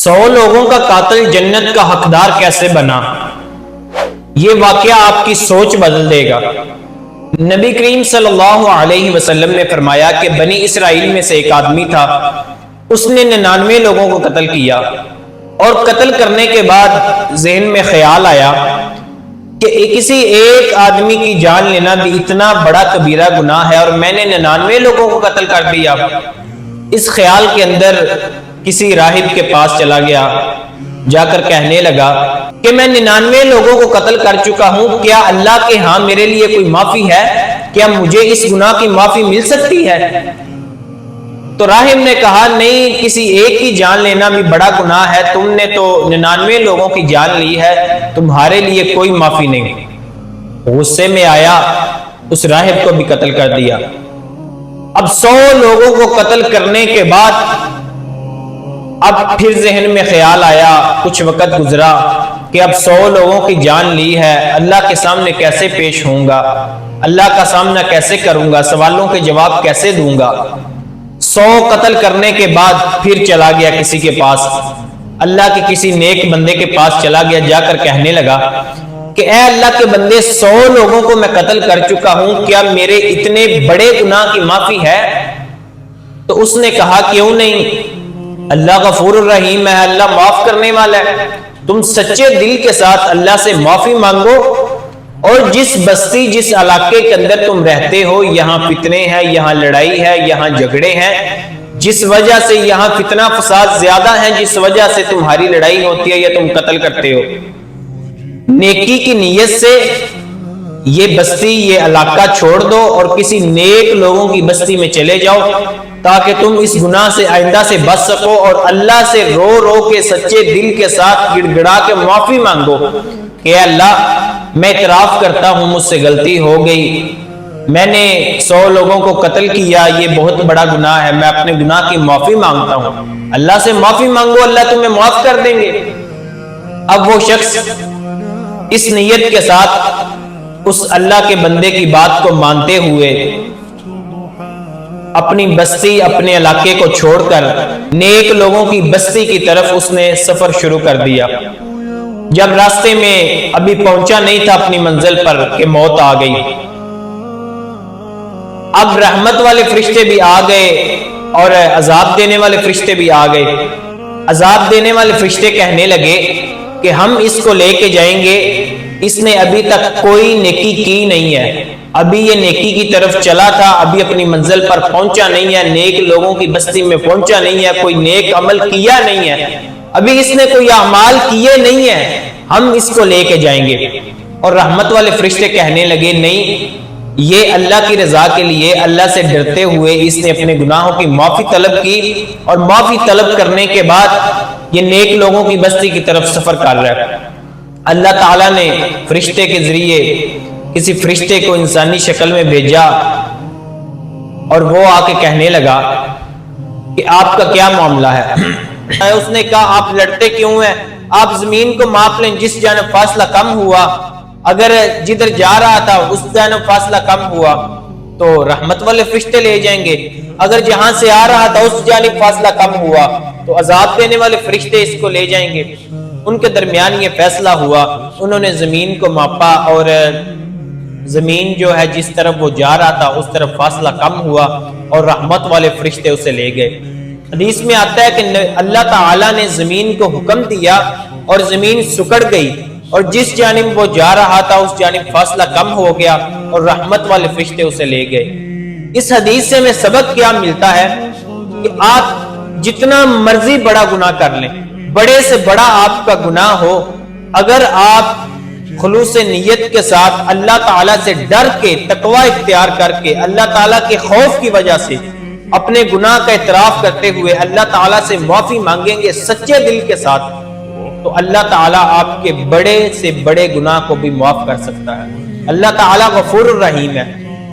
100 لوگوں کا قاتل جنت کا حقدار کیسے بنا؟ یہ واقعہ آپ کی سوچ بدل دے گا۔ نبی کریم صلی اللہ علیہ وسلم نے فرمایا کہ بنی اسرائیل میں سے ایک آدمی تھا، اس نے 99 لوگوں کو قتل کیا، اور قتل کرنے کے بعد ذہن میں خیال آیا کہ کسی ایک آدمی کی جان لینا بھی اتنا بڑا کبیرہ گناہ ہے، اور میں نے 99 لوگوں کو قتل کر دیا۔ اس خیال کے اندر کسی راہب کے پاس چلا گیا، جا کر کہنے لگا کہ میں 99 لوگوں کو قتل کر چکا ہوں، کیا اللہ کے ہاں میرے لیے کوئی معافی ہے؟ کیا مجھے اس گناہ کی معافی مل سکتی ہے؟ تو راہب نے کہا نہیں، کسی ایک کی جان لینا بھی بڑا گناہ ہے، تم نے تو 99 لوگوں کی جان لی ہے، تمہارے لیے کوئی معافی نہیں۔ غصے میں آیا، اس راہب کو بھی قتل کر دیا۔ اب 100 لوگوں کو قتل کرنے کے بعد اب پھر ذہن میں خیال آیا، کچھ وقت گزرا کہ اب 100 لوگوں کی جان لی ہے، اللہ کے سامنے کیسے پیش ہوں گا، اللہ کا سامنا کیسے کروں گا، سوالوں کے جواب کیسے دوں گا۔ 100 قتل کرنے کے بعد پھر چلا گیا کسی کے پاس، اللہ کے کسی نیک بندے کے پاس چلا گیا، جا کر کہنے لگا کہ اے اللہ کے بندے، 100 لوگوں کو میں قتل کر چکا ہوں، کیا میرے اتنے بڑے گناہ کی معافی ہے؟ تو اس نے کہا کیوں نہیں، اللہ غفور الرحیم ہے، اللہ معاف کرنے والا ہے، تم سچے دل کے ساتھ اللہ سے معافی مانگو، اور جس بستی جس علاقے کے اندر تم رہتے ہو، یہاں فتنے ہیں، یہاں لڑائی ہے، یہاں جھگڑے ہیں، جس وجہ سے یہاں فتنہ فساد زیادہ ہیں، جس وجہ سے تمہاری لڑائی ہوتی ہے یا تم قتل کرتے ہو، نیکی کی نیت سے یہ بستی یہ علاقہ چھوڑ دو اور کسی نیک لوگوں کی بستی میں چلے جاؤ، تاکہ تم اس گناہ سے آئندہ سے بچ سکو، اور اللہ سے رو رو کے سچے دل کے ساتھ گڑ گڑا کے معافی مانگو کہ اے اللہ، میں اعتراف کرتا ہوں مجھ سے غلطی ہو گئی، میں نے 100 لوگوں کو قتل کیا، یہ بہت بڑا گناہ ہے، میں اپنے گناہ کی معافی مانگتا ہوں، اللہ سے معافی مانگو، اللہ تمہیں معاف کر دیں گے۔ اب وہ شخص اس نیت کے ساتھ اس اللہ کے بندے کی بات کو مانتے ہوئے اپنی بستی اپنے علاقے کو چھوڑ کر نیک لوگوں کی بستی کی طرف اس نے سفر شروع کر دیا۔ جب راستے میں ابھی پہنچا نہیں تھا اپنی منزل پر کہ موت آ گئی۔ اب رحمت والے فرشتے بھی آ گئے اور عذاب دینے والے فرشتے بھی آ گئے۔ عذاب دینے والے فرشتے کہنے لگے کہ ہم اس کو لے کے جائیں گے، اس نے ابھی تک کوئی نیکی کی نہیں ہے، ابھی یہ نیکی کی طرف چلا تھا، ابھی اپنی منزل پر پہنچا نہیں ہے، نیک لوگوں کی بستی میں پہنچا نہیں ہے، کوئی نیک عمل کیا نہیں ہے، ابھی اس نے کوئی اعمال کیے نہیں ہیں، ہم اس کو لے کے جائیں گے۔ اور رحمت والے فرشتے کہنے لگے نہیں، یہ اللہ کی رضا کے لیے اللہ سے ڈرتے ہوئے اس نے اپنے گناہوں کی معافی طلب کی، اور معافی طلب کرنے کے بعد یہ نیک لوگوں کی بستی کی طرف سفر کر رہا ہے۔ اللہ تعالیٰ نے فرشتے کے ذریعے کسی فرشتے کو انسانی شکل میں بھیجا، اور وہ آ کے کہنے لگا کہ آپ کا کیا معاملہ ہے؟ اس نے کہا آپ لڑتے کیوں ہیں؟ آپ زمین کو ماپ لیں، جس جانب فاصلہ کم ہوا، اگر جدھر جا رہا تھا اس جانب فاصلہ کم ہوا تو رحمت والے فرشتے لے جائیں گے، اگر جہاں سے آ رہا تھا اس جانب فاصلہ کم ہوا تو عذاب دینے والے فرشتے اس کو لے جائیں گے۔ ان کے درمیان یہ فیصلہ ہوا، انہوں نے زمین کو ماپا، اور زمین جو ہے جس طرف وہ جا رہا تھا اس طرف فاصلہ کم ہوا، اور رحمت والے فرشتے اسے لے گئے۔ حدیث میں آتا ہے کہ اللہ تعالیٰ نے زمین کو حکم دیا اور زمین سکڑ گئی، اور جس جانب وہ جا رہا تھا اس جانب فاصلہ کم ہو گیا، اور رحمت والے فرشتے اسے لے گئے۔ اس حدیث سے ہمیں سبق کیا ملتا ہے کہ آپ جتنا مرضی بڑا گناہ کر لیں، بڑے سے بڑا آپ کا گناہ ہو، اگر آپ خلوص نیت کے ساتھ اللہ تعالیٰ سے ڈر کے، تقوی اختیار کر کے، اللہ تعالیٰ کے خوف کی وجہ سے اپنے گناہ کا اعتراف کرتے ہوئے اللہ تعالیٰ سے معافی مانگیں گے سچے دل کے ساتھ، تو اللہ تعالیٰ آپ کے بڑے سے بڑے گناہ کو بھی معاف کر سکتا ہے۔ اللہ تعالیٰ غفور الرحیم ہے۔